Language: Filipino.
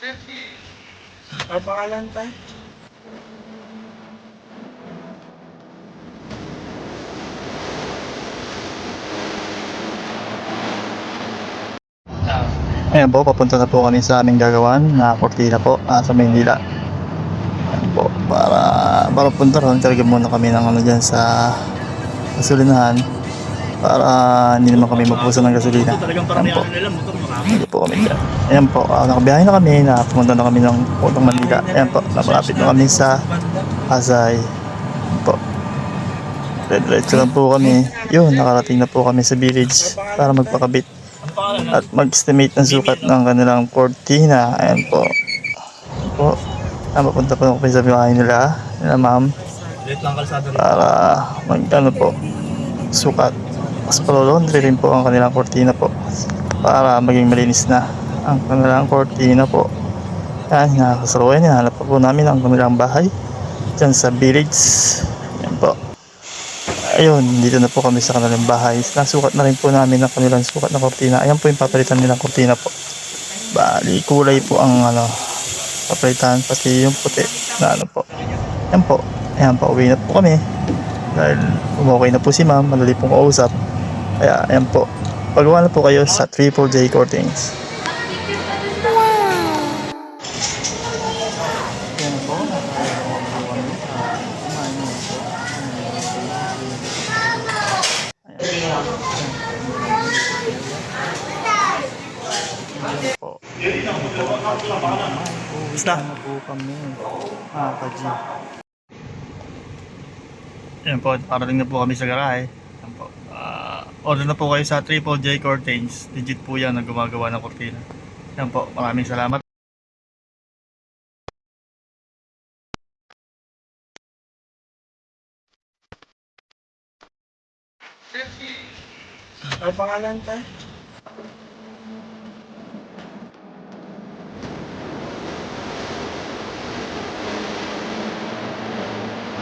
Ang pangalan pa? Ayan po, papunta na po kami sa aming gagawan na kortina po sa Maynila. Ayan po, para punta ron, talaga muna kami ng dyan sa gasolinahan para hindi naman kami mapusan ng gasolina. Ayan po, hindi po kami dyan. Ayan po, nakabiyahe na kami, pumunta na kami ng Putong Manila. Ayan po, napalapit na kami sa Pasay. Ayan po, diretso lang po kami. Yun, nakarating na po kami sa village para magpakabit at mag-estimate ng sukat ng kanilang kortina. Ayan po. Po. Mapunta po kami sa bahay nila ma'am, para po, sukat. Mas laundry rin po ang kanilang kortina po para maging malinis na ang kanilang kortina po. Yan, nakakasaluyan yan. Hanap po namin ang kanilang bahay dyan sa village. Yan po. Ayun, dito na po kami sa kanilang bahay. Nasukat na rin po namin ang kanilang sukat na kortina. Ayan po yung papalitan nilang kortina po. Bali, kulay po ang papalitan, pati yung puti na po. Ayan po. Ayan, pauwi na po kami. Dahil umukay na po si ma'am, madali pong kausap. Kaya, ayan po. Pagawa na po kayo sa Triple J Coatings. Ayan po. Po. Basta na po kami. Ka-G. Ayan po, parating na po kami sa garahe. Ayan po. Order na po kayo sa Triple J Curtains. Legit po yan na gumagawa ng kortina. Ayan po, maraming salamat. Ang pangalan pa?